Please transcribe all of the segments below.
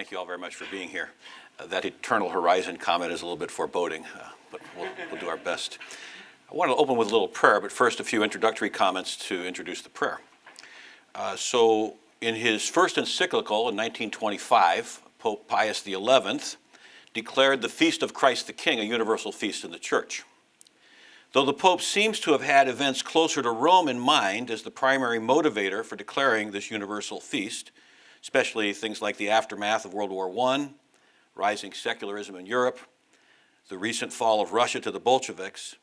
Thank you all very much for being here. That eternal horizon comment is a little bit foreboding, but we'll do our best. I want to open with a little prayer, but first a few introductory comments to introduce the prayer. So in his first encyclical in 1925, Pope Pius XI declared the Feast of Christ the King a universal feast in the Church. Though the Pope seems to have had events closer to Rome in mind as the primary motivator for declaring this universal feast, especially things like the aftermath of World War I, rising secularism in Europe, the recent fall of Russia to the Bolsheviks,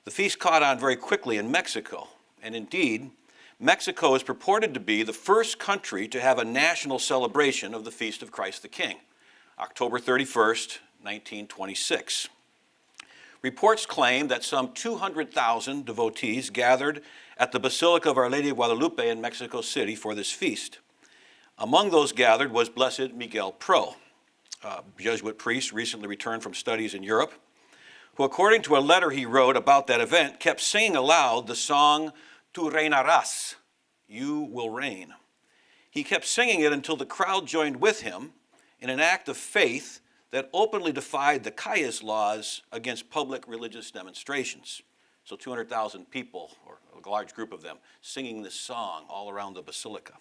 the feast caught on very quickly in Mexico. And indeed, Mexico is purported to be the first country to have a national celebration of the Feast of Christ the King, October 31st, 1926. Reports claim that some 200,000 devotees gathered at the Basilica of Our Lady of Guadalupe in Mexico City for this feast. Among those gathered was Blessed Miguel Pro, a Jesuit priest recently returned from studies in Europe, who, according to a letter he wrote about that event, kept singing aloud the song, "Tu reinarás," you will reign. He kept singing it until the crowd joined with him in an act of faith that openly defied the Calles laws against public religious demonstrations. So 200,000 people, or a large group of them, singing this song all around the basilica.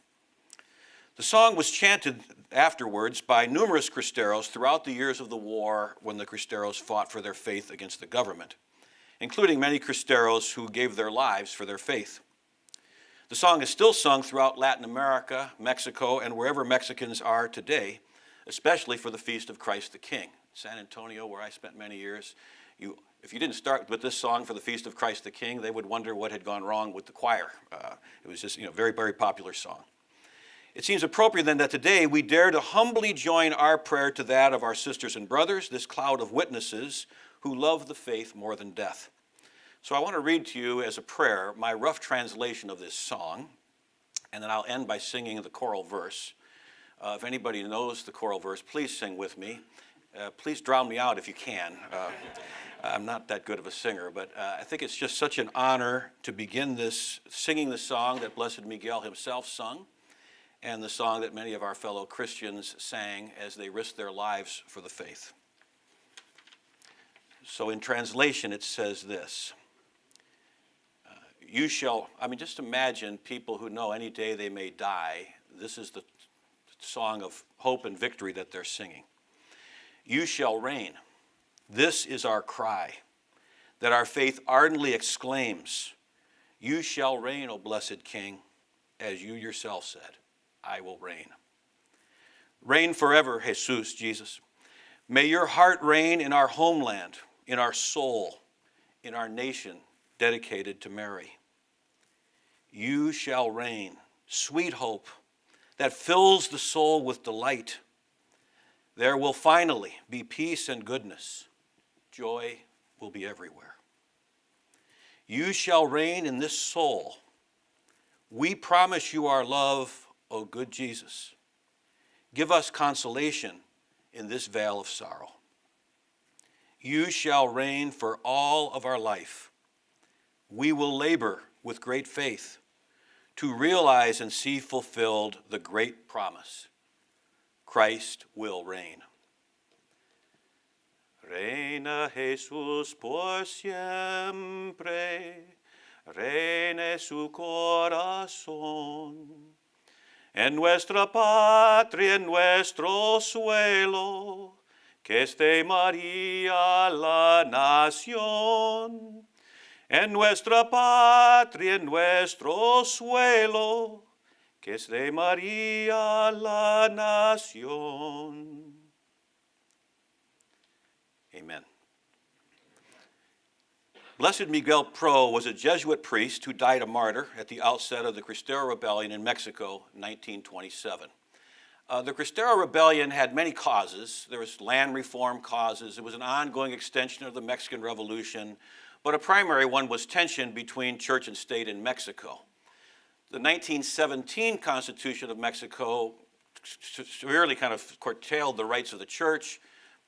The song was chanted afterwards by numerous Cristeros throughout the years of the war when the Cristeros fought for their faith against the government, including many Cristeros who gave their lives for their faith. The song is still sung throughout Latin America, Mexico, and wherever Mexicans are today, especially for the Feast of Christ the King. San Antonio, where I spent many years, if you didn't start with this song for the Feast of Christ the King, they would wonder what had gone wrong with the choir. It was just, very, very popular song. It seems appropriate then that today we dare to humbly join our prayer to that of our sisters and brothers, this cloud of witnesses who love the faith more than death. So I want to read to you as a prayer my rough translation of this song, and then I'll end by singing the choral verse. If anybody knows the choral verse, please sing with me. Please drown me out if you can. I'm not that good of a singer, but I think it's just such an honor to begin this singing the song that Blessed Miguel himself sung, and the song that many of our fellow Christians sang as they risked their lives for the faith. So in translation, it says this. Just imagine people who know any day they may die. This is the song of hope and victory that they're singing. You shall reign. This is our cry, that our faith ardently exclaims. You shall reign, O blessed King, as you yourself said, I will reign. Reign forever, Jesus, Jesus. May your heart reign in our homeland, in our soul, in our nation dedicated to Mary. You shall reign, sweet hope, that fills the soul with delight. There will finally be peace and goodness. Joy will be everywhere. You shall reign in this soul. We promise you our love, O good Jesus. Give us consolation in this vale of sorrow. You shall reign for all of our life. We will labor with great faith to realize and see fulfilled the great promise. Christ will reign. Reina Jesus por siempre, reine su corazón. En nuestra patria, en nuestro suelo, que esté María la nación. En nuestra patria, en nuestro suelo, que esté María la nación. Amen. Blessed Miguel Pro was a Jesuit priest who died a martyr at the outset of the Cristero Rebellion in Mexico in 1927. The Cristero Rebellion had many causes. There was land reform causes. It was an ongoing extension of the Mexican Revolution, but a primary one was tension between church and state in Mexico. The 1917 Constitution of Mexico severely kind of curtailed the rights of the church,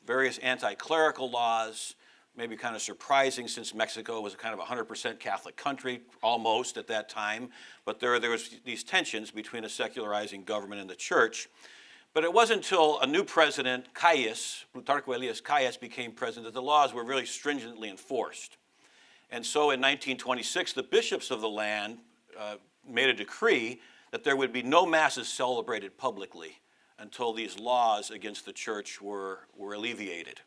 various anti-clerical laws, maybe kind of surprising since Mexico was kind of a 100% Catholic country, almost at that time, but there was these tensions between a secularizing government and the church. But it wasn't until a new president, Plutarco Elias Calles, became president that the laws were really stringently enforced. And so in 1926, the bishops of the land made a decree that there would be no masses celebrated publicly until these laws against the church were alleviated.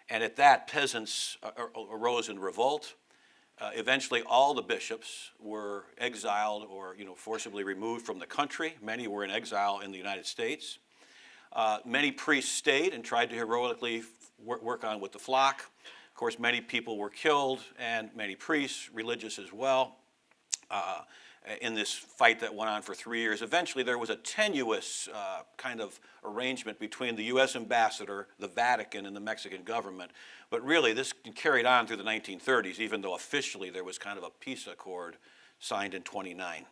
And at that, peasants arose in revolt. Eventually, all the bishops were exiled or forcibly removed from the country. Many were in exile in the United States. Many priests stayed and tried to heroically work on with the flock. Of course, many people were killed, and many priests, religious as well, in this fight that went on for 3 years. Eventually, there was a tenuous kind of arrangement between the U.S. ambassador, the Vatican, and the Mexican government. But really, this carried on through the 1930s, even though officially there was kind of a peace accord signed in 1929.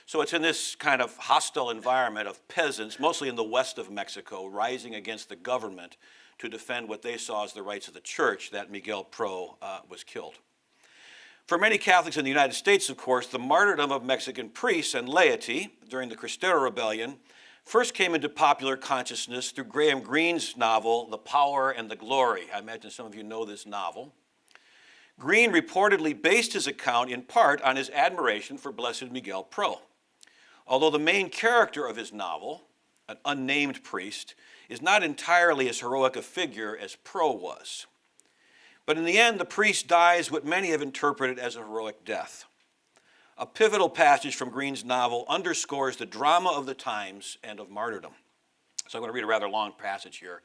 So it's in this kind of hostile environment of peasants, mostly in the west of Mexico, rising against the government to defend what they saw as the rights of the church, that Miguel Pro was killed. For many Catholics in the United States, of course, the martyrdom of Mexican priests and laity during the Cristero Rebellion first came into popular consciousness through Graham Greene's novel, The Power and the Glory. I imagine some of you know this novel. Greene reportedly based his account in part on his admiration for Blessed Miguel Pro. Although the main character of his novel, an unnamed priest, is not entirely as heroic a figure as Pro was. But in the end, the priest dies what many have interpreted as a heroic death. A pivotal passage from Greene's novel underscores the drama of the times and of martyrdom. So I'm going to read a rather long passage here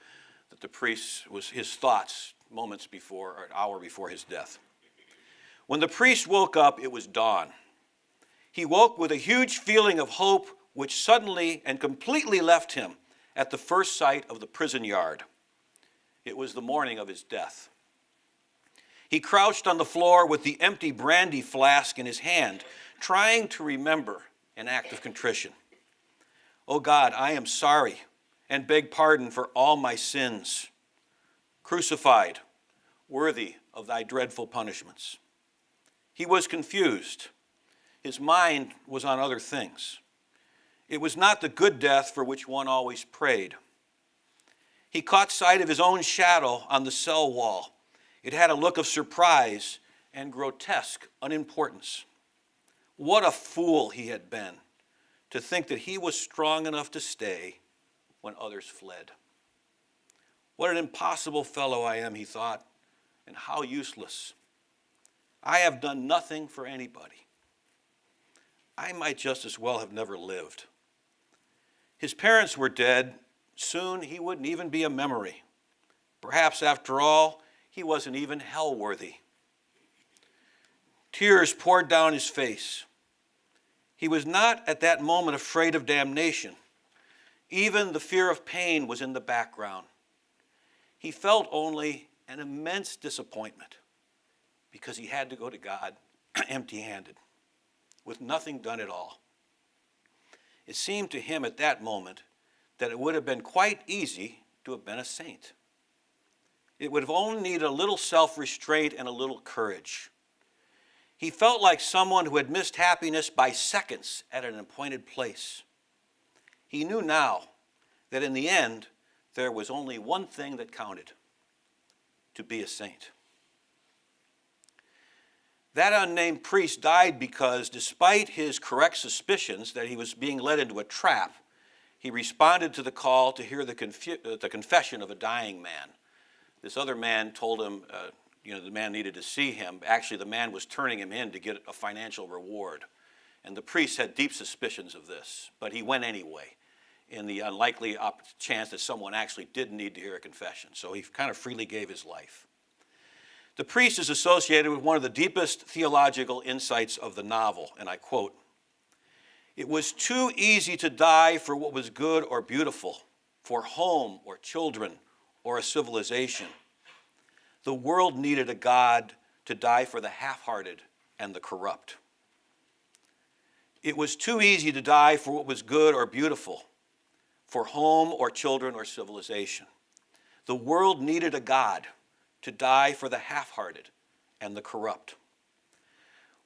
that the priest was his thoughts moments before, or an hour before his death. When the priest woke up, it was dawn. He woke with a huge feeling of hope which suddenly and completely left him at the first sight of the prison yard. It was the morning of his death. He crouched on the floor with the empty brandy flask in his hand, trying to remember an act of contrition. "Oh God, I am sorry and beg pardon for all my sins. Crucified, worthy of thy dreadful punishments." He was confused. His mind was on other things. It was not the good death for which one always prayed. He caught sight of his own shadow on the cell wall. It had a look of surprise and grotesque unimportance. What a fool he had been to think that he was strong enough to stay when others fled. What an impossible fellow I am, he thought, and how useless. I have done nothing for anybody. I might just as well have never lived. His parents were dead. Soon he wouldn't even be a memory. Perhaps, after all, he wasn't even hell-worthy. Tears poured down his face. He was not at that moment afraid of damnation. Even the fear of pain was in the background. He felt only an immense disappointment because he had to go to God empty-handed, with nothing done at all. It seemed to him at that moment that it would have been quite easy to have been a saint. It would have only needed a little self-restraint and a little courage. He felt like someone who had missed happiness by seconds at an appointed place. He knew now that in the end, there was only one thing that counted: to be a saint. That unnamed priest died because, despite his correct suspicions that he was being led into a trap, he responded to the call to hear the confession of a dying man. This other man told him, the man needed to see him. Actually, the man was turning him in to get a financial reward. And the priest had deep suspicions of this, but he went anyway, in the unlikely chance that someone actually did need to hear a confession. So he kind of freely gave his life. The priest is associated with one of the deepest theological insights of the novel, and I quote, "It was too easy to die for what was good or beautiful, for home or children or a civilization. The world needed a God to die for the half-hearted and the corrupt. It was too easy to die for what was good or beautiful, for home or children or civilization. The world needed a God to die for the half-hearted and the corrupt."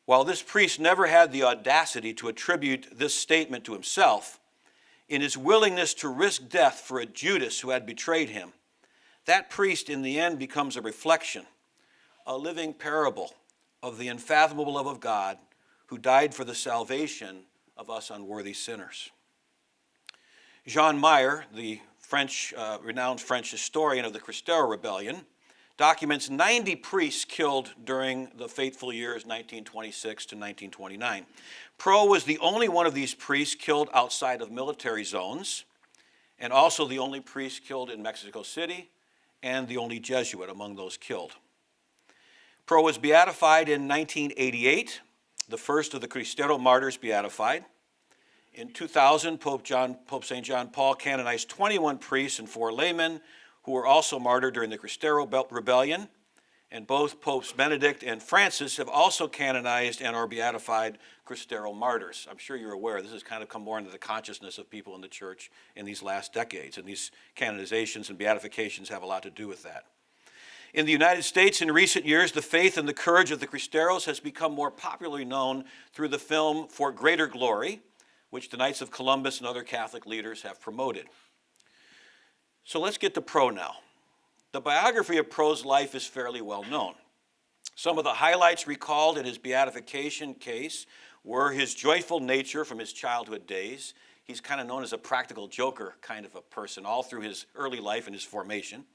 While this priest never had the audacity to attribute this statement to himself, in his willingness to risk death for a Judas who had betrayed him, that priest in the end becomes a reflection, a living parable of the unfathomable love of God who died for the salvation of us unworthy sinners. Jean Meyer, the renowned French historian of the Cristero Rebellion, documents 90 priests killed during the fateful years 1926 to 1929. Pro was the only one of these priests killed outside of military zones, and also the only priest killed in Mexico City, and the only Jesuit among those killed. Pro was beatified in 1988, the first of the Cristero martyrs beatified. In 2000, Pope St. John Paul canonized 21 priests and 4 laymen who were also martyred during the Cristero Rebellion, and both Popes Benedict and Francis have also canonized and are beatified Cristero martyrs. I'm sure you're aware this has kind of come more into the consciousness of people in the church in these last decades, and these canonizations and beatifications have a lot to do with that. In the United States, in recent years, the faith and the courage of the Cristeros has become more popularly known through the film For Greater Glory, which the Knights of Columbus and other Catholic leaders have promoted. So let's get to Pro now. The biography of Pro's life is fairly well known. Some of the highlights recalled in his beatification case were his joyful nature from his childhood days. He's kind of known as a practical joker kind of a person all through his early life and his formation.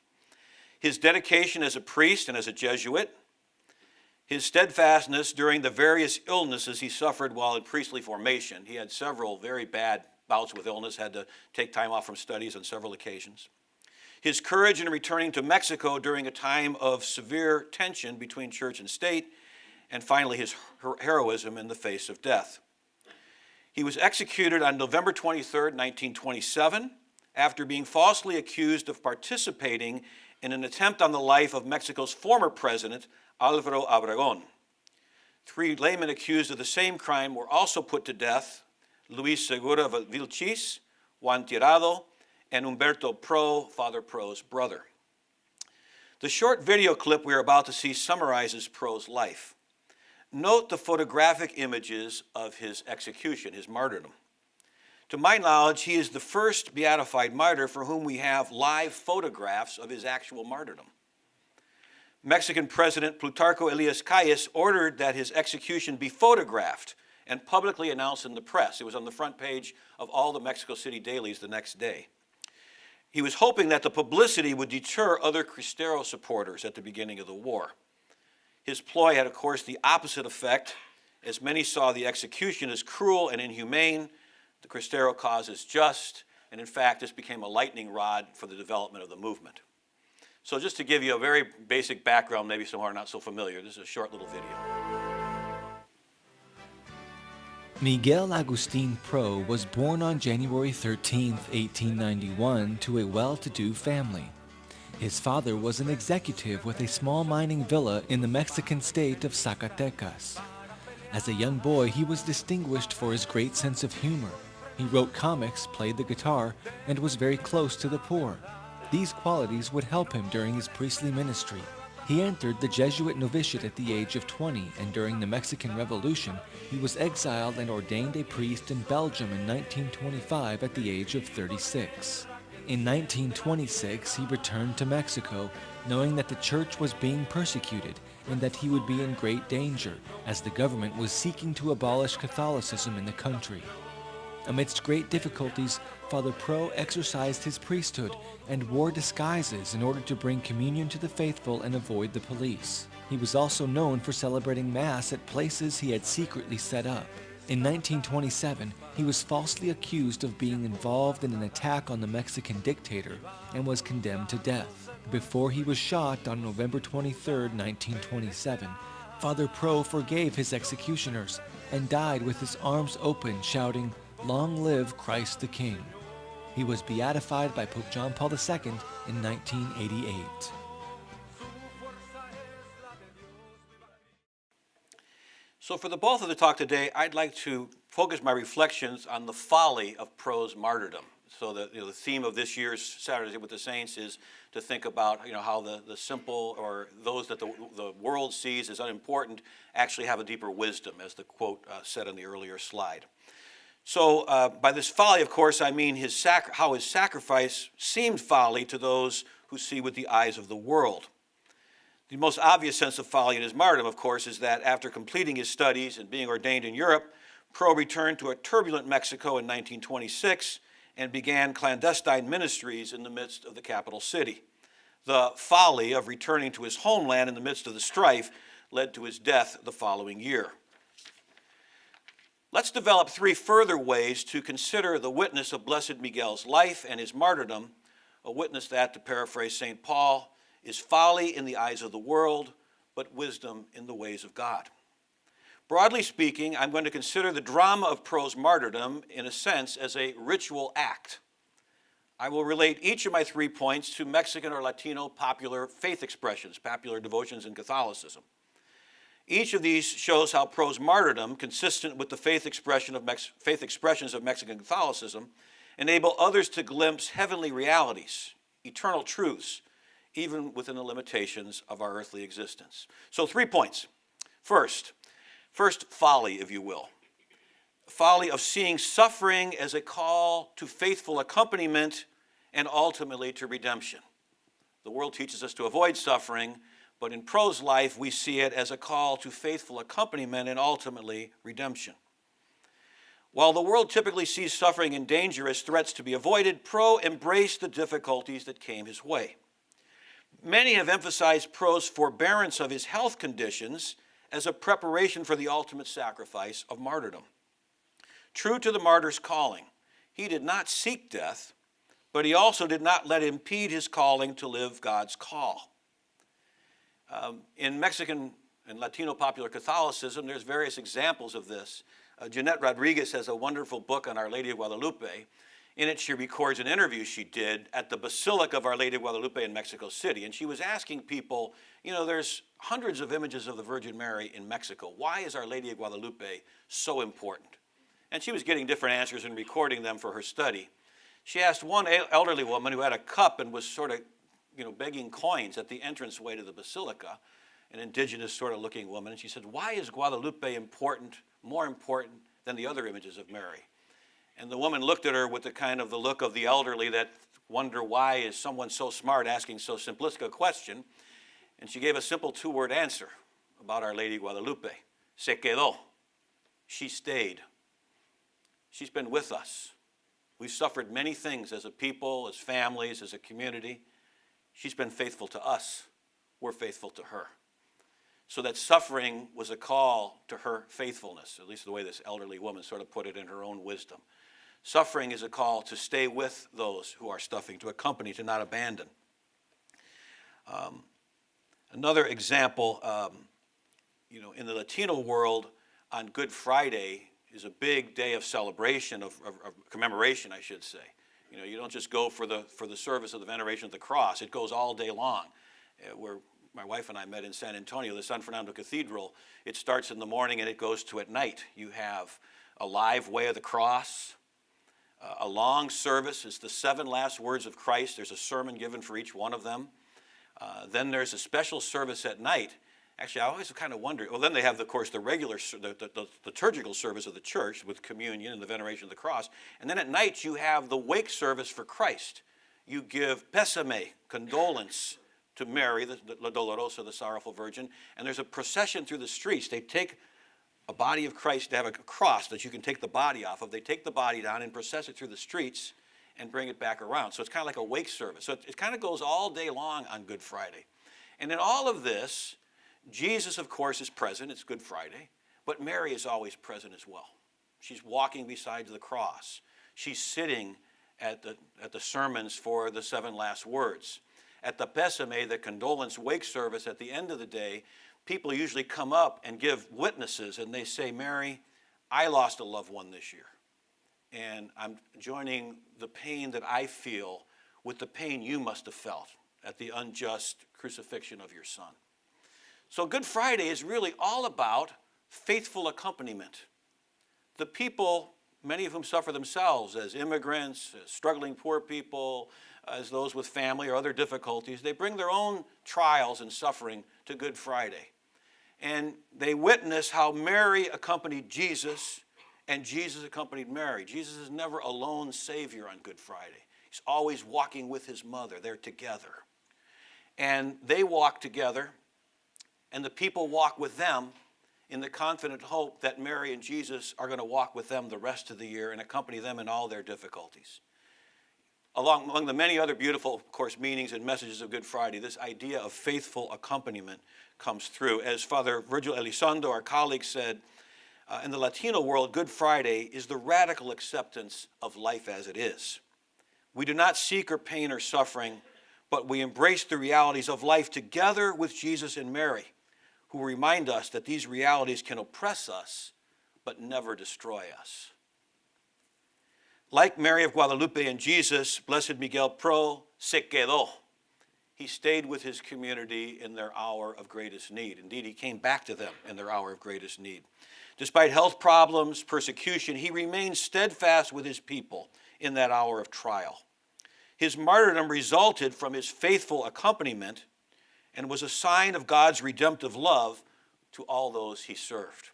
His dedication as a priest and as a Jesuit. His steadfastness during the various illnesses he suffered while in priestly formation. He had several very bad bouts with illness, had to take time off from studies on several occasions. His courage in returning to Mexico during a time of severe tension between church and state, and finally his heroism in the face of death. He was executed on November 23, 1927, after being falsely accused of participating in an attempt on the life of Mexico's former president, Álvaro Obregón. 3 laymen accused of the same crime were also put to death: Luis Segura Vilchis, Juan Tirado, and Humberto Pro, Father Pro's brother. The short video clip we are about to see summarizes Pro's life. Note the photographic images of his execution, his martyrdom. To my knowledge, he is the first beatified martyr for whom we have live photographs of his actual martyrdom. Mexican President Plutarco Elias Calles ordered that his execution be photographed and publicly announced in the press. It was on the front page of all the Mexico City dailies the next day. He was hoping that the publicity would deter other Cristero supporters at the beginning of the war. His ploy had, of course, the opposite effect, as many saw the execution as cruel and inhumane, the Cristero cause as just, and in fact, this became a lightning rod for the development of the movement. So just to give you a very basic background, maybe some are not so familiar, this is a short little video. Miguel Agustín Pro was born on January 13, 1891, to a well-to-do family. His father was an executive with a small mining villa in the Mexican state of Zacatecas. As a young boy, he was distinguished for his great sense of humor. He wrote comics, played the guitar, and was very close to the poor. These qualities would help him during his priestly ministry. He entered the Jesuit novitiate at the age of 20, and during the Mexican Revolution, he was exiled and ordained a priest in Belgium in 1925 at the age of 36. In 1926, he returned to Mexico, knowing that the church was being persecuted and that he would be in great danger, as the government was seeking to abolish Catholicism in the country. Amidst great difficulties, Father Pro exercised his priesthood and wore disguises in order to bring communion to the faithful and avoid the police. He was also known for celebrating Mass at places he had secretly set up. In 1927, he was falsely accused of being involved in an attack on the Mexican dictator and was condemned to death. Before he was shot on November 23, 1927, Father Pro forgave his executioners and died with his arms open, shouting, "Long live Christ the King." He was beatified by Pope John Paul II in 1988. So for the bulk of the talk today, I'd like to focus my reflections on the folly of Pro's martyrdom. So the theme of this year's Saturday with the Saints is to think about how the simple, or those that the world sees as unimportant, actually have a deeper wisdom, as the quote said on the earlier slide. So by this folly, of course, I mean how his sacrifice seemed folly to those who see with the eyes of the world. The most obvious sense of folly in his martyrdom, of course, is that after completing his studies and being ordained in Europe, Pro returned to a turbulent Mexico in 1926 and began clandestine ministries in the midst of the capital city. The folly of returning to his homeland in the midst of the strife led to his death the following year. Let's develop three further ways to consider the witness of Blessed Miguel's life and his martyrdom, a witness that, to paraphrase St. Paul, is folly in the eyes of the world, but wisdom in the ways of God. Broadly speaking, I'm going to consider the drama of Pro's martyrdom, in a sense, as a ritual act. I will relate each of my 3 points to Mexican or Latino popular faith expressions, popular devotions in Catholicism. Each of these shows how Pro's martyrdom, consistent with the faith expressions of Mexican Catholicism, enable others to glimpse heavenly realities, eternal truths, even within the limitations of our earthly existence. So 3 points. First, folly, if you will. Folly of seeing suffering as a call to faithful accompaniment and ultimately to redemption. The world teaches us to avoid suffering, but in Pro's life, we see it as a call to faithful accompaniment and ultimately redemption. While the world typically sees suffering and danger as threats to be avoided, Pro embraced the difficulties that came his way. Many have emphasized Pro's forbearance of his health conditions as a preparation for the ultimate sacrifice of martyrdom. True to the martyr's calling, he did not seek death, but he also did not let it impede his calling to live God's call. In Mexican and Latino popular Catholicism, there's various examples of this. Jeanette Rodriguez has a wonderful book on Our Lady of Guadalupe. In it, she records an interview she did at the Basilica of Our Lady of Guadalupe in Mexico City. And she was asking people, there's hundreds of images of the Virgin Mary in Mexico. Why is Our Lady of Guadalupe so important? And she was getting different answers and recording them for her study. She asked one elderly woman who had a cup and was sort of begging coins at the entranceway to the basilica, an indigenous sort of looking woman. And she said, why is Guadalupe more important than the other images of Mary? And the woman looked at her with the look of the elderly that wonder why is someone so smart asking so simplistic a question. And she gave a simple 2-word answer about Our Lady Guadalupe. Se quedó. She stayed. She's been with us. We've suffered many things as a people, as families, as a community. She's been faithful to us. We're faithful to her. So that suffering was a call to her faithfulness, at least the way this elderly woman sort of put it in her own wisdom. Suffering is a call to stay with those who are suffering, to accompany, to not abandon. Another example, in the Latino world, on Good Friday is a big day of celebration, of commemoration, I should say. You don't just go for the service of the veneration of the cross. It goes all day long. Where my wife and I met in San Antonio, the San Fernando Cathedral, it starts in the morning and it goes to at night. You have a live way of the cross, a long service. It's the 7 last words of Christ. There's a sermon given for each one of them. Then there's a special service at night. Actually, I always kind of wonder, then they have, of course, the regular, the liturgical service of the church with communion and the veneration of the cross. And then at night, you have the wake service for Christ. You give pésame, condolence, to Mary, La Dolorosa, the Sorrowful Virgin. And there's a procession through the streets. They take a body of Christ, they have a cross that you can take the body off of. They take the body down and process it through the streets and bring it back around. So it's kind of like a wake service. So it kind of goes all day long on Good Friday. And in all of this, Jesus, of course, is present. It's Good Friday. But Mary is always present as well. She's walking beside the cross. She's sitting at the sermons for the 7 last words. At the pésame, the condolence wake service, at the end of the day, people usually come up and give witnesses, and they say, Mary, I lost a loved one this year. And I'm joining the pain that I feel with the pain you must have felt at the unjust crucifixion of your son. So Good Friday is really all about faithful accompaniment. The people, many of whom suffer themselves as immigrants, as struggling poor people, as those with family or other difficulties, they bring their own trials and suffering to Good Friday. And they witness how Mary accompanied Jesus and Jesus accompanied Mary. Jesus is never a lone Savior on Good Friday. He's always walking with his mother. They're together. And they walk together, and the people walk with them in the confident hope that Mary and Jesus are going to walk with them the rest of the year and accompany them in all their difficulties. Among the many other beautiful, of course, meanings and messages of Good Friday, this idea of faithful accompaniment comes through. As Father Virgil Elizondo, our colleague, said, in the Latino world, Good Friday is the radical acceptance of life as it is. We do not seek or pain or suffering, but we embrace the realities of life together with Jesus and Mary, who remind us that these realities can oppress us, but never destroy us. Like Mary of Guadalupe and Jesus, Blessed Miguel Pro se quedó. He stayed with his community in their hour of greatest need. Indeed, he came back to them in their hour of greatest need. Despite health problems, persecution, he remained steadfast with his people in that hour of trial. His martyrdom resulted from his faithful accompaniment and was a sign of God's redemptive love to all those he served.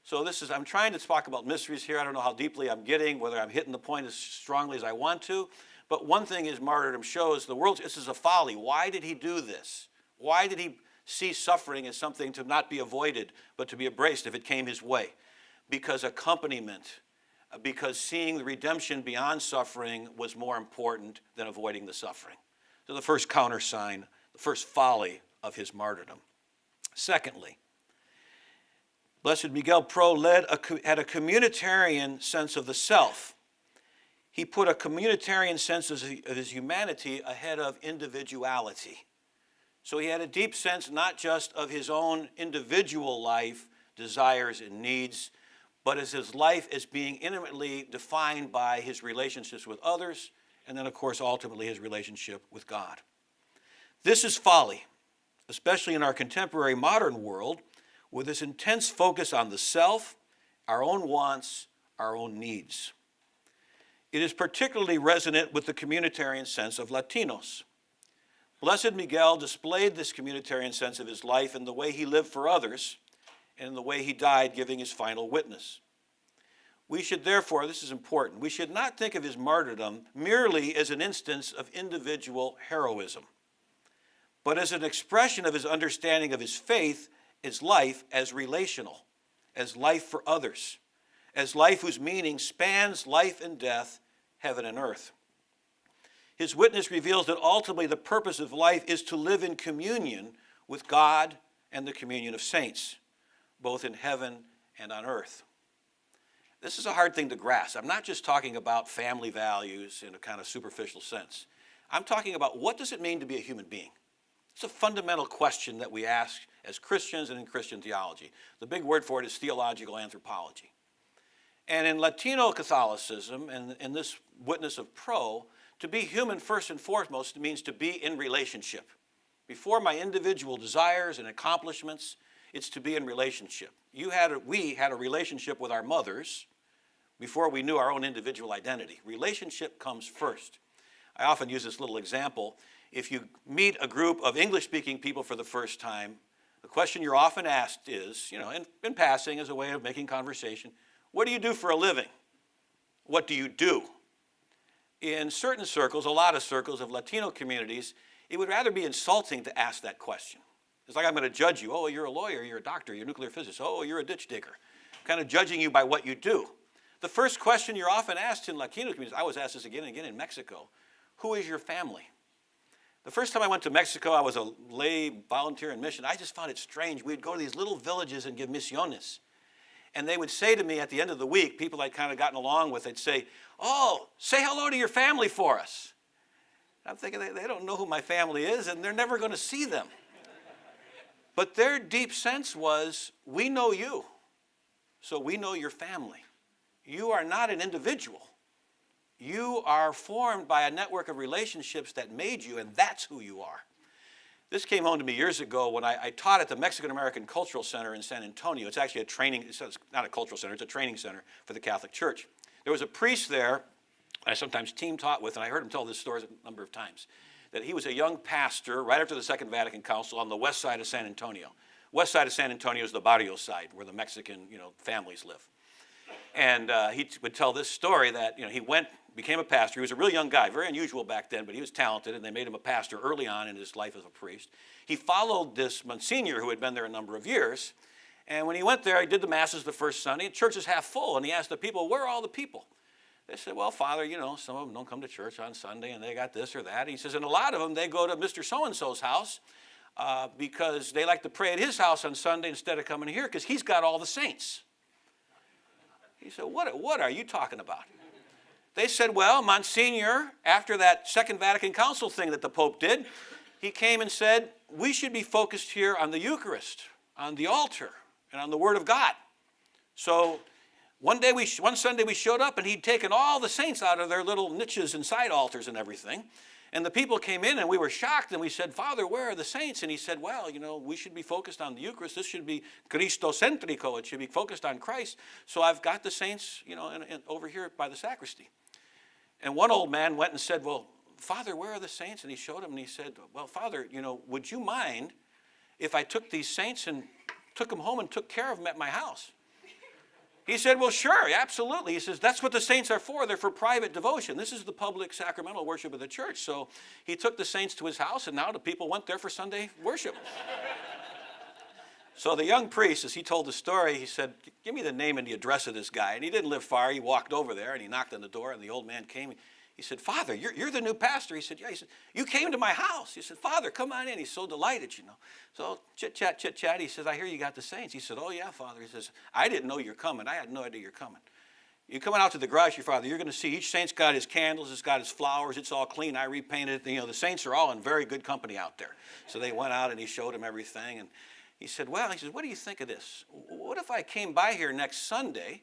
So I'm trying to talk about mysteries here. I don't know how deeply I'm getting, whether I'm hitting the point as strongly as I want to. But one thing his martyrdom shows, this is a folly. Why did he do this? Why did he see suffering as something to not be avoided, but to be embraced if it came his way? Because accompaniment, because seeing the redemption beyond suffering was more important than avoiding the suffering. So the first countersign, the first folly of his martyrdom. Secondly, Blessed Miguel Pro had a communitarian sense of the self. He put a communitarian sense of his humanity ahead of individuality. So he had a deep sense not just of his own individual life, desires, and needs, but as his life as being intimately defined by his relationships with others, and then, of course, ultimately his relationship with God. This is folly, especially in our contemporary modern world, with this intense focus on the self, our own wants, our own needs. It is particularly resonant with the communitarian sense of Latinos. Blessed Miguel displayed this communitarian sense of his life in the way he lived for others and in the way he died, giving his final witness. We should therefore, this is important, we should not think of his martyrdom merely as an instance of individual heroism, but as an expression of his understanding of his faith, his life as relational, as life for others, as life whose meaning spans life and death, heaven and earth. His witness reveals that ultimately the purpose of life is to live in communion with God and the communion of saints, both in heaven and on earth. This is a hard thing to grasp. I'm not just talking about family values in a kind of superficial sense. I'm talking about what does it mean to be a human being? It's a fundamental question that we ask as Christians and in Christian theology. The big word for it is theological anthropology. And in Latino Catholicism, and in this witness of Pro, to be human first and foremost means to be in relationship. Before my individual desires and accomplishments, it's to be in relationship. We had a relationship with our mothers before we knew our own individual identity. Relationship comes first. I often use this little example. If you meet a group of English-speaking people for the first time, the question you're often asked is, in passing as a way of making conversation, what do you do for a living? What do you do? In certain circles, a lot of circles of Latino communities, it would rather be insulting to ask that question. It's like I'm going to judge you. Oh, you're a lawyer, you're a doctor, you're a nuclear physicist. Oh, you're a ditch digger. I'm kind of judging you by what you do. The first question you're often asked in Latino communities, I was asked this again and again in Mexico, who is your family? The first time I went to Mexico, I was a lay volunteer in mission. I just found it strange. We'd go to these little villages and give misiones. And they would say to me at the end of the week, people I'd kind of gotten along with, they'd say, oh, say hello to your family for us. I'm thinking they don't know who my family is and they're never going to see them. But their deep sense was, we know you, so we know your family. You are not an individual. You are formed by a network of relationships that made you, and that's who you are. This came home to me years ago when I taught at the Mexican-American Cultural Center in San Antonio. It's actually it's not a cultural center, it's a training center for the Catholic Church. There was a priest there I sometimes team taught with, and I heard him tell this story a number of times, that he was a young pastor right after the Second Vatican Council on the west side of San Antonio. West side of San Antonio is the barrio side, where the Mexican families live. And he would tell this story that, he became a pastor. He was a really young guy, very unusual back then, but he was talented, and they made him a pastor early on in his life as a priest. He followed this Monsignor who had been there a number of years, and when he went there, he did the masses the first Sunday, and church is half full, and he asked the people, where are all the people? They said, well, Father, some of them don't come to church on Sunday, and they got this or that. And he says, and a lot of them, they go to Mr. So-and-so's house because they like to pray at his house on Sunday instead of coming here because he's got all the saints. He said, what are you talking about? They said, well, Monsignor, after that Second Vatican Council thing that the Pope did, he came and said, we should be focused here on the Eucharist, on the altar, and on the Word of God. So one Sunday we showed up, and he'd taken all the saints out of their little niches and side altars and everything. And the people came in, and we were shocked, and we said, Father, where are the saints? And he said, well, we should be focused on the Eucharist. This should be Christocentrico. It should be focused on Christ. So I've got the saints, over here by the sacristy. And one old man went and said, well, Father, where are the saints? And he showed him, and he said, well, Father, would you mind if I took these saints and took them home and took care of them at my house? He said, well, sure, absolutely. He says, that's what the saints are for. They're for private devotion. This is the public sacramental worship of the church. So he took the saints to his house, and now the people went there for Sunday worship. So the young priest, as he told the story, he said, give me the name and the address of this guy. And he didn't live far. He walked over there, and he knocked on the door, and the old man came. He said, Father, you're the new pastor. He said, yeah. He said, you came to my house. He said, Father, come on in. He's so delighted, So chit-chat. He says, I hear you got the saints. He said, oh, yeah, Father. He says, I didn't know you're coming. I had no idea you're coming. You're coming out to the garage here, Father. You're going to see each saint's got his candles. It's got his flowers. It's all clean. I repainted it. The saints are all in very good company out there. So they went out, and he showed him everything. And he said, well, what do you think of this? What if I came by here next Sunday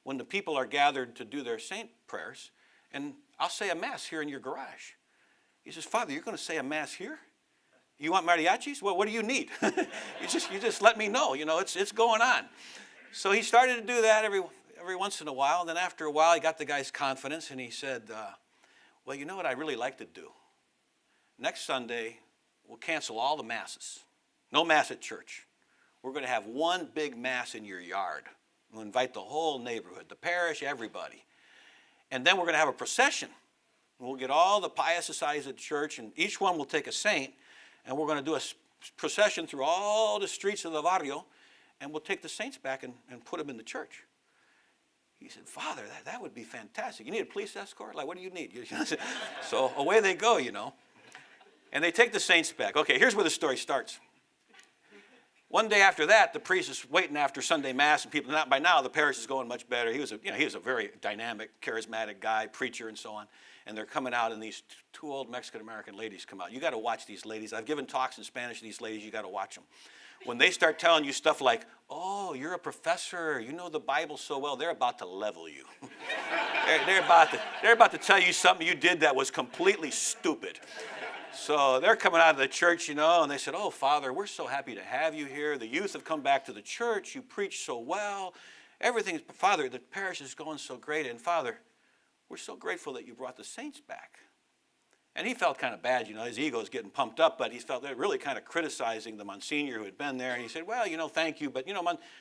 when the people are gathered to do their saint prayers, and I'll say a mass here in your garage? He says, Father, you're going to say a mass here? You want mariachis? Well, what do you need? you just let me know. It's going on. So he started to do that every once in a while. And then after a while, he got the guy's confidence, and he said, well, you know what I'd really like to do? Next Sunday, we'll cancel all the masses. No mass at church. We're going to have one big mass in your yard. We'll invite the whole neighborhood, the parish, everybody. And then we're going to have a procession. We'll get all the pious societies at church, and each one will take a saint, and we're going to do a procession through all the streets of the barrio, and we'll take the saints back and put them in the church. He said, Father, that would be fantastic. You need a police escort? Like, what do you need? So away they go, And they take the saints back. Okay, here's where the story starts. One day after that, the priest is waiting after Sunday Mass, and people, by now the parish is going much better. He was a very dynamic, charismatic guy, preacher, and so on. And they're coming out, and these two old Mexican-American ladies come out. You got to watch these ladies. I've given talks in Spanish to these ladies. You got to watch them. When they start telling you stuff like, oh, you're a professor, you know the Bible so well, they're about to level you. they're about to tell you something you did that was completely stupid. So they're coming out of the church, and they said, oh, Father, we're so happy to have you here. The youth have come back to the church. You preach so well. Father, the parish is going so great. And Father, we're so grateful that you brought the saints back. And he felt kind of bad, his ego was getting pumped up, but he felt they're really kind of criticizing the Monsignor who had been there. And he said, well, thank you, but,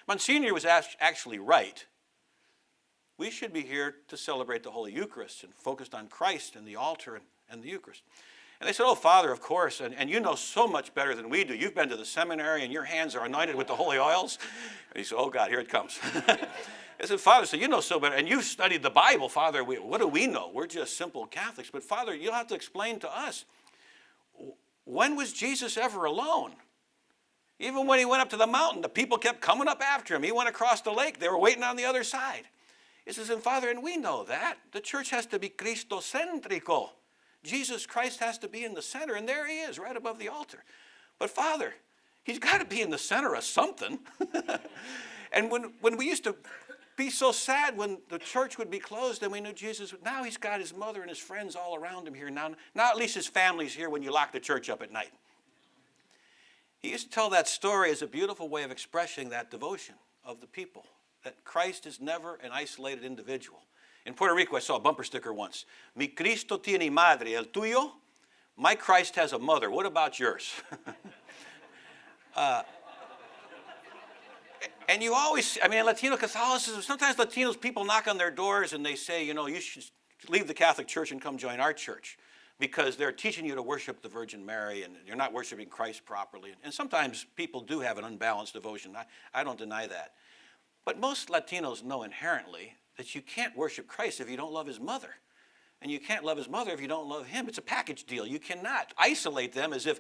Monsignor was actually right. We should be here to celebrate the Holy Eucharist and focused on Christ and the altar and the Eucharist. And they said, oh, Father, of course, and you know so much better than we do. You've been to the seminary, and your hands are anointed with the holy oils. And he said, oh, God, here it comes. I said, Father, so you know so better, and you've studied the Bible, Father. What do we know? We're just simple Catholics. But, Father, you'll have to explain to us, when was Jesus ever alone? Even when he went up to the mountain, the people kept coming up after him. He went across the lake. They were waiting on the other side. He says, and Father, and we know that. The church has to be Christocentrico. Jesus Christ has to be in the center, and there he is, right above the altar. But Father, he's got to be in the center of something. And when we used to be so sad when the church would be closed and we knew Jesus, now he's got his mother and his friends all around him here. Now at least his family's here when you lock the church up at night. He used to tell that story as a beautiful way of expressing that devotion of the people, that Christ is never an isolated individual. In Puerto Rico, I saw a bumper sticker once. Mi Cristo tiene madre, el tuyo? My Christ has a mother. What about yours? And you always, I mean, in Latino Catholicism, sometimes Latinos, people knock on their doors and they say, you know, you should leave the Catholic Church and come join our church because they're teaching you to worship the Virgin Mary and you're not worshiping Christ properly. And sometimes people do have an unbalanced devotion. I don't deny that. But most Latinos know inherently that you can't worship Christ if you don't love his mother. And you can't love his mother if you don't love him. It's a package deal. You cannot isolate them as if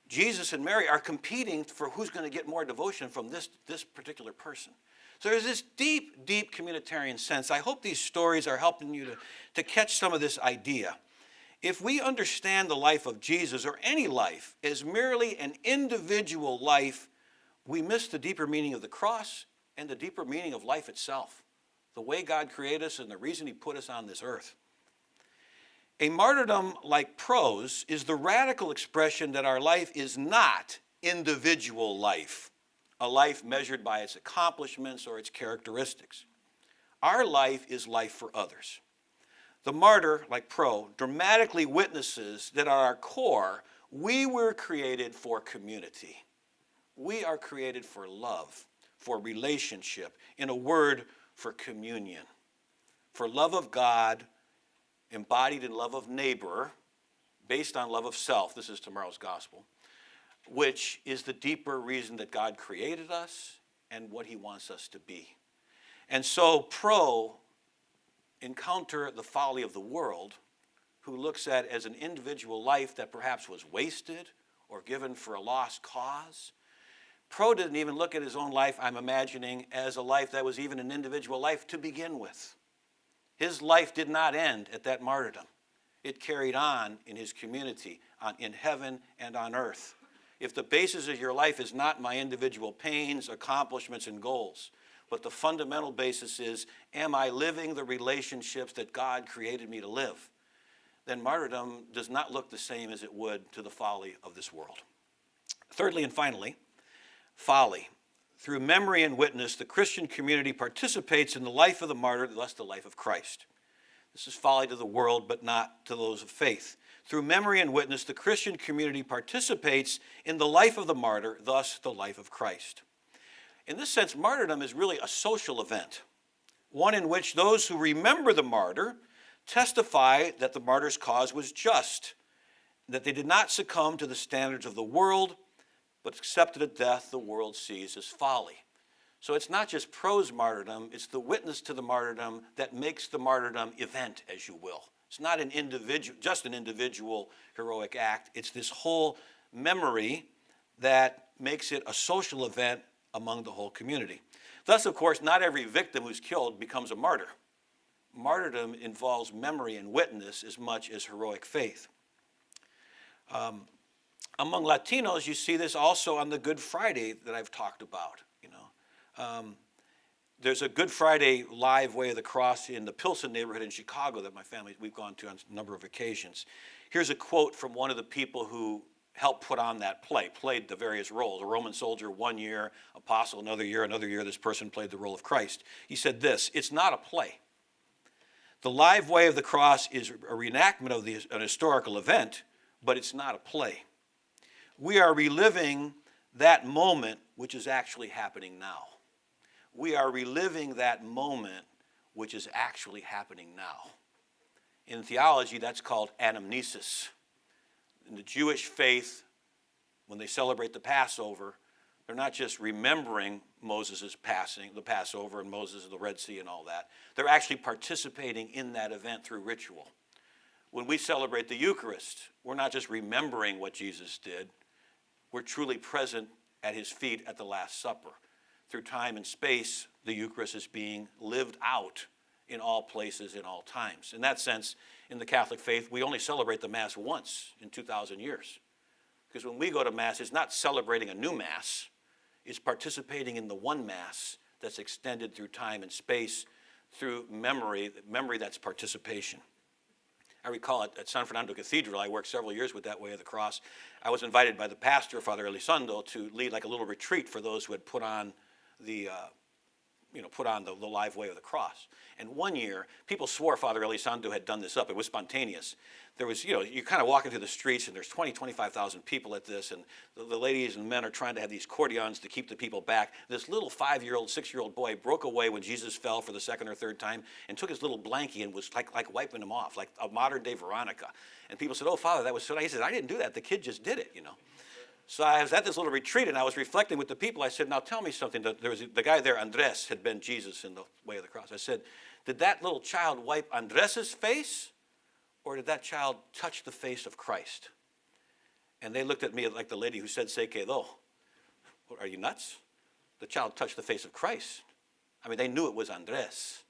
Jesus and Mary are competing for who's going to get more devotion from this particular person. So there's this deep, deep communitarian sense. I hope these stories are helping you to catch some of this idea. If we understand the life of Jesus or any life as merely an individual life, we miss the deeper meaning of the cross and the deeper meaning of life itself, the way God created us and the reason he put us on this earth. A martyrdom like Pro's is the radical expression that our life is not individual life, a life measured by its accomplishments or its characteristics. Our life is life for others. The martyr, like Pro, dramatically witnesses that at our core, we were created for community. We are created for love, for relationship, in a word, for communion, for love of God, embodied in love of neighbor, based on love of self. This is tomorrow's gospel, which is the deeper reason that God created us and what he wants us to be. And so Pro encounter the folly of the world, who looks at as an individual life that perhaps was wasted or given for a lost cause. Pro didn't even look at his own life, I'm imagining, as a life that was even an individual life to begin with. His life did not end at that martyrdom. It carried on in his community, in heaven and on earth. If the basis of your life is not my individual pains, accomplishments, and goals, but the fundamental basis is, am I living the relationships that God created me to live? Then martyrdom does not look the same as it would to the folly of this world. Thirdly and finally, folly. Through memory and witness, the Christian community participates in the life of the martyr, thus the life of Christ. This is folly to the world, but not to those of faith. Through memory and witness, the Christian community participates in the life of the martyr, thus the life of Christ. In this sense, martyrdom is really a social event, one in which those who remember the martyr testify that the martyr's cause was just, that they did not succumb to the standards of the world, but accepted a death the world sees as folly. So it's not just Pro's martyrdom, it's the witness to the martyrdom that makes the martyrdom event, as you will. It's not an individual, just an individual heroic act. It's this whole memory that makes it a social event among the whole community. Thus, of course, not every victim who's killed becomes a martyr. Martyrdom involves memory and witness as much as heroic faith. Among Latinos, you see this also on the Good Friday that I've talked about. There's a Good Friday live Way of the Cross in the Pilsen neighborhood in Chicago that my family, we've gone to on a number of occasions. Here's a quote from one of the people who helped put on that play, played the various roles. A Roman soldier 1 year, apostle another year this person played the role of Christ. He said this, "It's not a play. The live Way of the Cross is a reenactment of an historical event, but it's not a play. We are reliving that moment which is actually happening now. We are reliving that moment which is actually happening now." In theology, that's called anamnesis. In the Jewish faith, when they celebrate the Passover, they're not just remembering Moses' passing, the Passover and Moses of the Red Sea and all that. They're actually participating in that event through ritual. When we celebrate the Eucharist, we're not just remembering what Jesus did. We're truly present at his feet at the Last Supper. Through time and space, the Eucharist is being lived out in all places, in all times. In that sense, in the Catholic faith, we only celebrate the Mass once in 2,000 years. Because when we go to Mass, it's not celebrating a new Mass. It's participating in the one Mass that's extended through time and space, through memory that's participation. I recall at San Fernando Cathedral, I worked several years with that Way of the Cross. I was invited by the pastor, Father Elizondo, to lead like a little retreat for those who had put on the put on the live way of the cross. And one year, people swore Father Elizondo had done this up. It was spontaneous. There was, you're kind of walking through the streets, and there's 25,000 people at this, and the ladies and men are trying to have these cordons to keep the people back. This little 5-year-old, 6-year-old boy broke away when Jesus fell for the second or third time and took his little blankie and was like wiping him off, like a modern-day Veronica. And people said, "Oh, Father, that was so nice." He said, "I didn't do that. The kid just did it, So I was at this little retreat, and I was reflecting with the people. I said, "Now tell me something." There was the guy there, Andres, had been Jesus in the way of the cross. I said, "Did that little child wipe Andres's face, or did that child touch the face of Christ?" And they looked at me like the lady who said, "Se quedó." Are you nuts? The child touched the face of Christ. I mean, they knew it was Andres,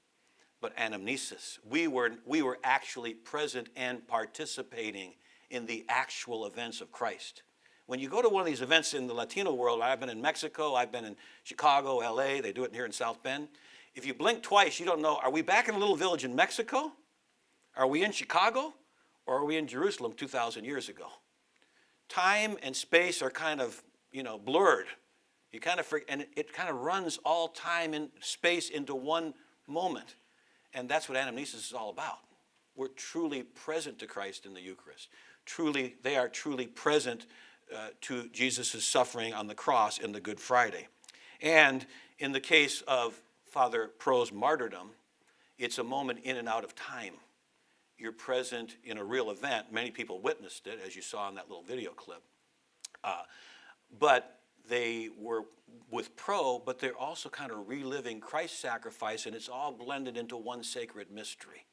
but anamnesis. We were actually present and participating in the actual events of Christ. When you go to one of these events in the Latino world, I've been in Mexico, I've been in Chicago, LA, they do it here in South Bend. If you blink twice, you don't know, are we back in a little village in Mexico? Are we in Chicago? Or are we in Jerusalem 2,000 years ago? Time and space are kind of, blurred. You kind of and it kind of runs all time and space into one moment. And that's what anamnesis is all about. We're truly present to Christ in the Eucharist. They are truly present to Jesus' suffering on the cross in the Good Friday. And in the case of Father Pro's martyrdom, it's a moment in and out of time. You're present in a real event. Many people witnessed it, as you saw in that little video clip. But they were with Pro, but they're also kind of reliving Christ's sacrifice, and it's all blended into one sacred mystery.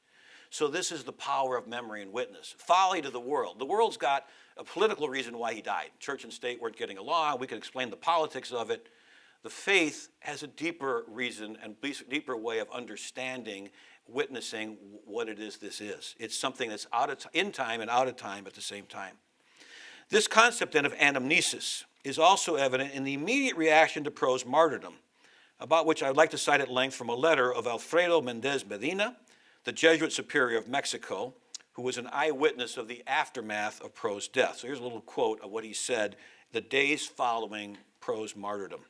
So this is the power of memory and witness. Folly to the world. The world's got a political reason why he died. Church and state weren't getting along. We could explain the politics of it. The faith has a deeper reason and deeper way of understanding, witnessing what it is this is. It's something that's in time and out of time at the same time. This concept then of anamnesis is also evident in the immediate reaction to Pro's martyrdom, about which I'd like to cite at length from a letter of Alfredo Mendez Medina, the Jesuit superior of Mexico, who was an eyewitness of the aftermath of Pro's death. So here's a little quote of what he said the days following Pro's martyrdom.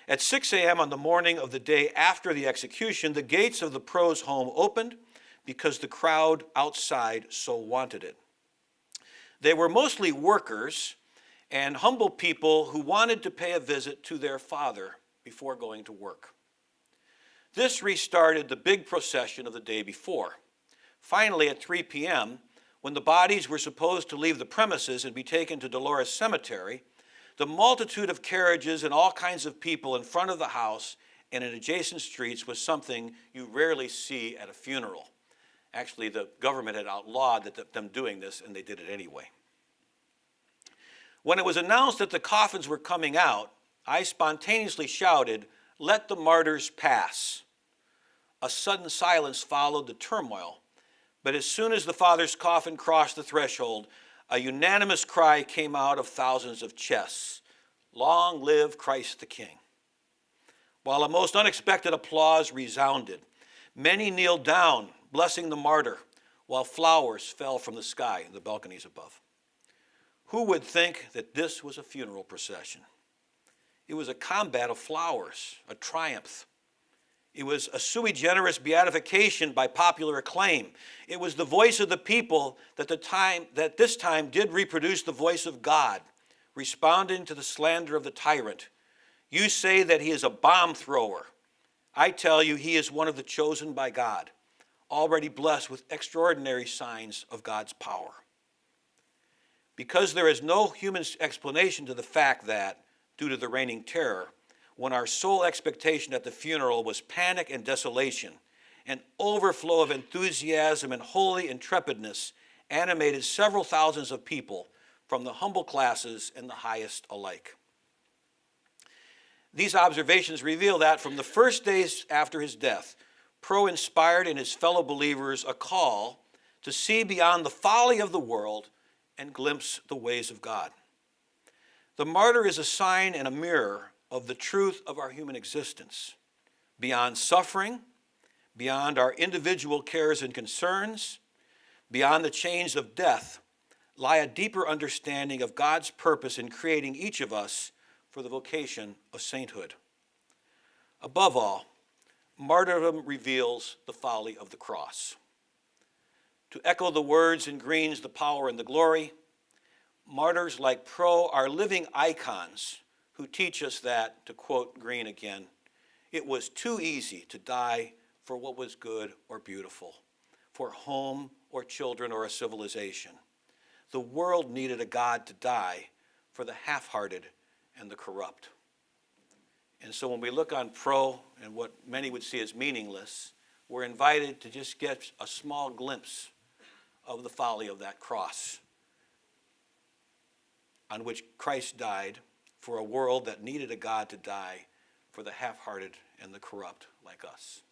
At 6 a.m. on the morning of the day after the execution, the gates of the Pro's home opened because the crowd outside so wanted it. They were mostly workers and humble people who wanted to pay a visit to their father before going to work. This restarted the big procession of the day before. Finally, at 3 p.m., when the bodies were supposed to leave the premises and be taken to Dolores Cemetery, the multitude of carriages and all kinds of people in front of the house and in adjacent streets was something you rarely see at a funeral. Actually, the government had outlawed them doing this, and they did it anyway. When it was announced that the coffins were coming out, I spontaneously shouted, "Let the martyrs pass." A sudden silence followed the turmoil, but as soon as the father's coffin crossed the threshold, a unanimous cry came out of thousands of chests, "Long live Christ the King." While a most unexpected applause resounded, many kneeled down, blessing the martyr, while flowers fell from the sky in the balconies above. Who would think that this was a funeral procession? It was a combat of flowers, a triumph. It was a sui generis beatification by popular acclaim. It was the voice of the people that this time did reproduce the voice of God, responding to the slander of the tyrant. You say that he is a bomb thrower. I tell you he is one of the chosen by God, already blessed with extraordinary signs of God's power. Because there is no human explanation to the fact that, due to the reigning terror, when our sole expectation at the funeral was panic and desolation, an overflow of enthusiasm and holy intrepidness animated several thousands of people from the humble classes and the highest alike. These observations reveal that from the first days after his death, Pro inspired in his fellow believers a call to see beyond the folly of the world and glimpse the ways of God. The martyr is a sign and a mirror of the truth of our human existence. Beyond suffering, beyond our individual cares and concerns, beyond the chains of death, lie a deeper understanding of God's purpose in creating each of us for the vocation of sainthood. Above all, Martyrdom reveals the folly of the cross. To echo the words in Green's The Power and the Glory, martyrs like Pro are living icons who teach us that, to quote Green again, it was too easy to die for what was good or beautiful, for home or children or a civilization. The world needed a God to die for the half-hearted and the corrupt. And so when we look on Pro and what many would see as meaningless, we're invited to just get a small glimpse of the folly of that cross on which Christ died for a world that needed a God to die for the half-hearted and the corrupt like us.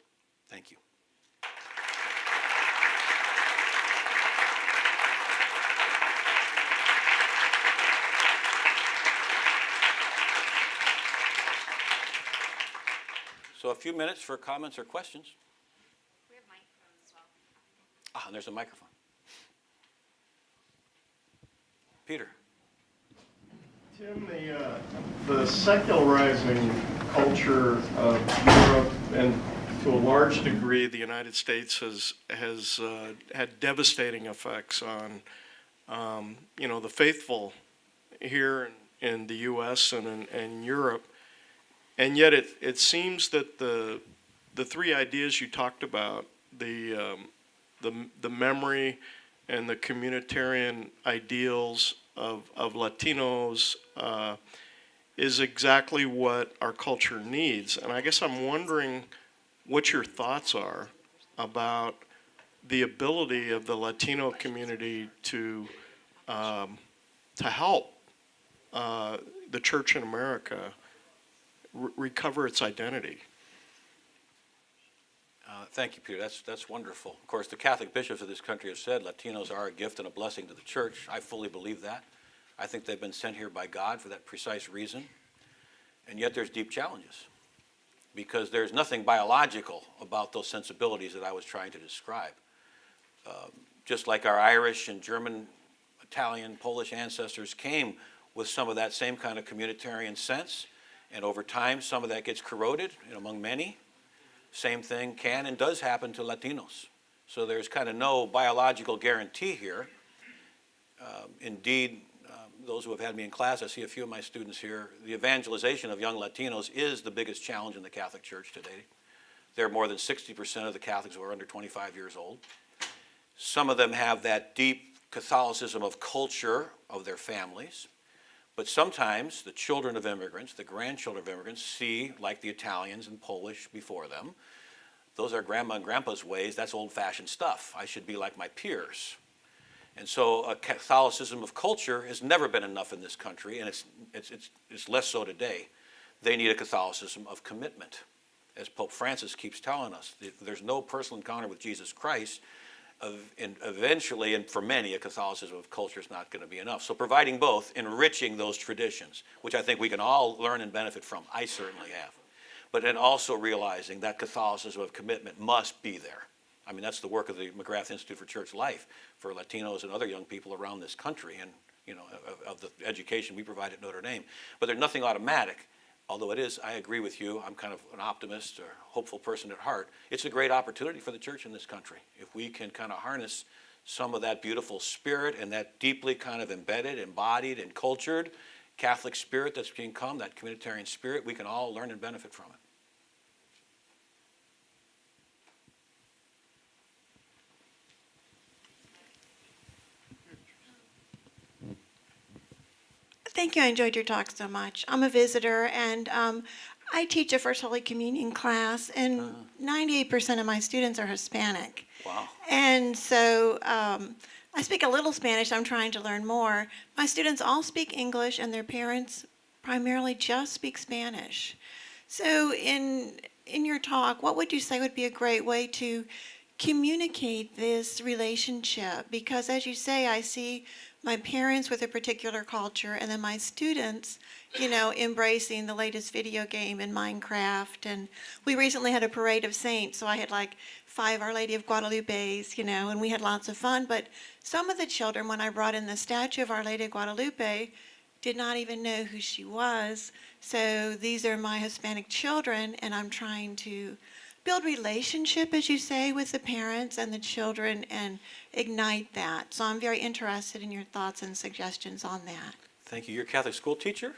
Thank you. So a few minutes for comments or questions. We have microphones as well. Ah, and there's a microphone. Peter. Tim, the secularizing culture of Europe and to a large degree the United States has had devastating effects on the faithful here in the U.S. and in Europe. And yet it seems that the three ideas you talked about, the memory and the communitarian ideals of Latinos is exactly what our culture needs. And I guess I'm wondering what your thoughts are about the ability of the Latino community to help the church in America recover its identity. Thank you, Peter. That's wonderful. Of course, the Catholic bishops of this country have said Latinos are a gift and a blessing to the church. I fully believe that. I think they've been sent here by God for that precise reason. And yet there's deep challenges because there's nothing biological about those sensibilities that I was trying to describe. Just like our Irish and German, Italian, Polish ancestors came with some of that same kind of communitarian sense, and over time some of that gets corroded, and among many. Same thing can and does happen to Latinos. So there's kind of no biological guarantee here. Indeed, those who have had me in class, I see a few of my students here, the evangelization of young Latinos is the biggest challenge in the Catholic Church today. There are more than 60% of the Catholics who are under 25 years old. Some of them have that deep Catholicism of culture of their families. But sometimes the children of immigrants, the grandchildren of immigrants, see, like the Italians and Polish before them, those are grandma and grandpa's ways. That's old-fashioned stuff. I should be like my peers. And so a Catholicism of culture has never been enough in this country, and it's less so today. They need a Catholicism of commitment. As Pope Francis keeps telling us, there's no personal encounter with Jesus Christ. And eventually, and for many, a Catholicism of culture is not going to be enough. So providing both, enriching those traditions, which I think we can all learn and benefit from. I certainly have. But then also realizing that Catholicism of commitment must be there. I mean, that's the work of the McGrath Institute for Church Life for Latinos and other young people around this country, and of the education we provide at Notre Dame. But there's nothing automatic. Although it is, I agree with you, I'm kind of an optimist or hopeful person at heart. It's a great opportunity for the church in this country. If we can kind of harness some of that beautiful spirit and that deeply kind of embedded, embodied, and cultured Catholic spirit that's become, that communitarian spirit, we can all learn and benefit from it. Thank you. I enjoyed your talk so much. I'm a visitor, and I teach a First Holy Communion class, and 98% of my students are Hispanic. Wow. And so I speak a little Spanish. I'm trying to learn more. My students all speak English, and their parents primarily just speak Spanish. So in your talk, what would you say would be a great way to communicate this relationship? Because as you say, I see my parents with a particular culture, and then my students, embracing the latest video game in Minecraft. And we recently had a parade of saints, so I had like 5 Our Lady of Guadalupe's, and we had lots of fun. But some of the children, when I brought in the statue of Our Lady of Guadalupe, did not even know who she was. So these are my Hispanic children, and I'm trying to build relationship, as you say, with the parents and the children and ignite that. So I'm very interested in your thoughts and suggestions on that. Thank you. You're a Catholic school teacher?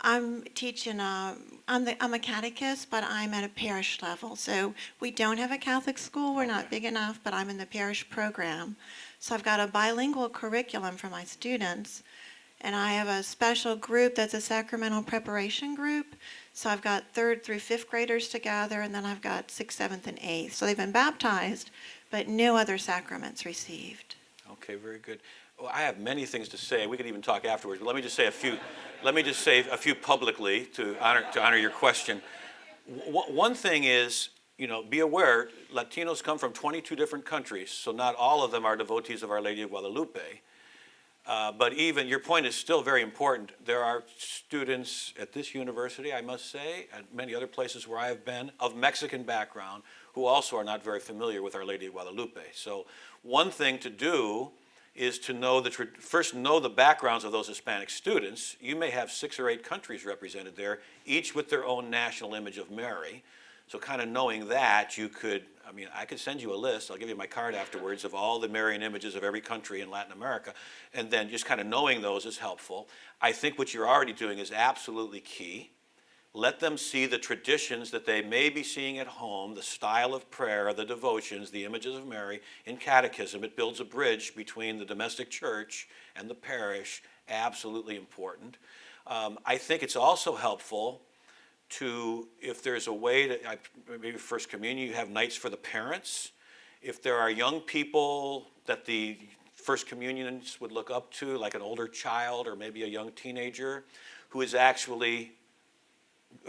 I'm teaching, I'm a catechist, but I'm at a parish level. So we don't have a Catholic school. We're not big enough, but I'm in the parish program. So I've got a bilingual curriculum for my students. And I have a special group that's a sacramental preparation group. So I've got 3rd through 5th graders together, and then I've got 6th, 7th, and 8th. So they've been baptized, but no other sacraments received. Okay, very good. Well, I have many things to say. We could even talk afterwards, but let me just say a few. Let me just say a few publicly to honor your question. One thing is, be aware, Latinos come from 22 different countries, so not all of them are devotees of Our Lady of Guadalupe. But even, your point is still very important. There are students at this university, I must say, and many other places where I have been, of Mexican background, who also are not very familiar with Our Lady of Guadalupe. So one thing to do is to first know the backgrounds of those Hispanic students. You may have 6 or 8 countries represented there, each with their own national image of Mary. So kind of knowing that, I could send you a list, I'll give you my card afterwards, of all the Marian images of every country in Latin America, and then just kind of knowing those is helpful. I think what you're already doing is absolutely key. Let them see the traditions that they may be seeing at home, the style of prayer, the devotions, the images of Mary in catechism. It builds a bridge between the domestic church and the parish, absolutely important. I think it's also helpful if there's a way to, maybe First Communion, you have nights for the parents. If there are young people that the First Communions would look up to, like an older child or maybe a young teenager who is actually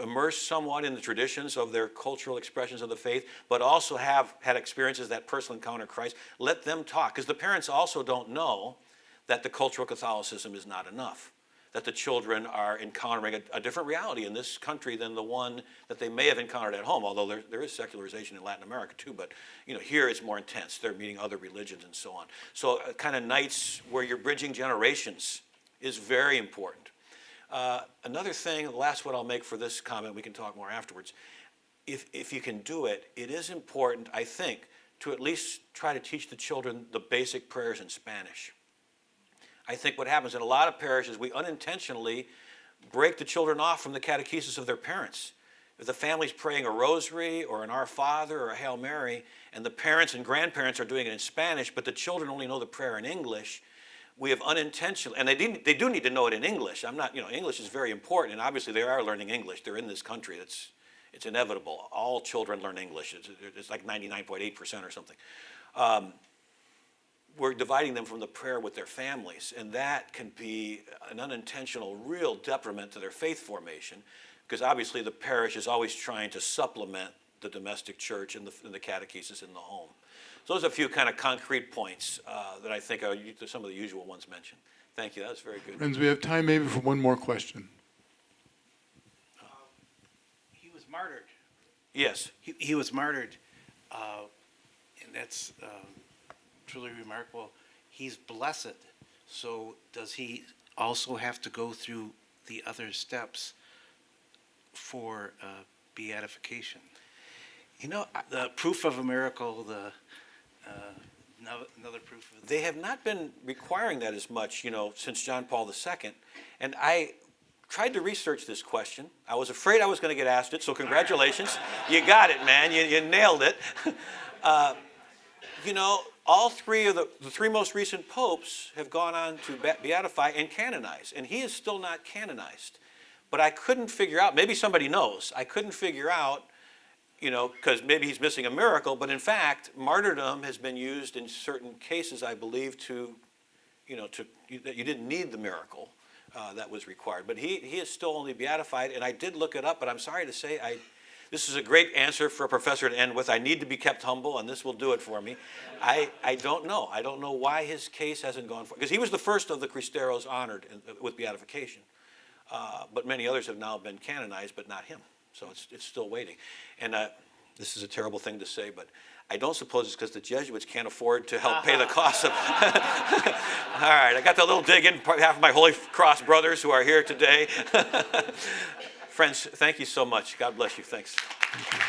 immersed somewhat in the traditions of their cultural expressions of the faith, but also have had experiences that personal encounter Christ, let them talk. Because the parents also don't know that the cultural Catholicism is not enough, that the children are encountering a different reality in this country than the one that they may have encountered at home, although there is secularization in Latin America too, but here it's more intense. They're meeting other religions and so on. So kind of nights where you're bridging generations is very important. Another thing, the last one I'll make for this comment, we can talk more afterwards. If you can do it, it is important, I think, to at least try to teach the children the basic prayers in Spanish. I think what happens in a lot of parishes, we unintentionally break the children off from the catechesis of their parents. If the family's praying a rosary or an Our Father or a Hail Mary, and the parents and grandparents are doing it in Spanish, but the children only know the prayer in English, we have unintentionally, and they do need to know it in English. English is very important, and obviously they are learning English. They're in this country. It's inevitable. All children learn English. It's like 99.8% or something. We're dividing them from the prayer with their families, and that can be an unintentional, real detriment to their faith formation, because obviously the parish is always trying to supplement the domestic church and the catechesis in the home. So those are a few kind of concrete points that I think are some of the usual ones mentioned. Thank you. That was very good. Friends, we have time maybe for one more question. He was martyred. Yes. He was martyred, and that's truly remarkable. He's blessed. So does he also have to go through the other steps for beatification? The proof of a miracle, another proof of They have not been requiring that as much, since John Paul II. And I tried to research this question. I was afraid I was going to get asked it, so congratulations. You got it, man. You nailed it. All three of the 3 most recent popes have gone on to beatify and canonize, and he is still not canonized. But I couldn't figure out, maybe somebody knows, I couldn't figure out, because maybe he's missing a miracle, but in fact, martyrdom has been used in certain cases, I believe, that you didn't need the miracle that was required. But he is still only beatified, and I did look it up, but I'm sorry to say, this is a great answer for a professor to end with. I need to be kept humble, and this will do it for me. I don't know. I don't know why his case hasn't gone forward, because he was the first of the Cristeros honored with beatification. But many others have now been canonized, but not him. So it's still waiting. And this is a terrible thing to say, but I don't suppose it's because the Jesuits can't afford to help pay the cost of... All right, I got the little dig in behalf of my Holy Cross brothers who are here today. Friends, thank you so much. God bless you. Thanks. Thank you.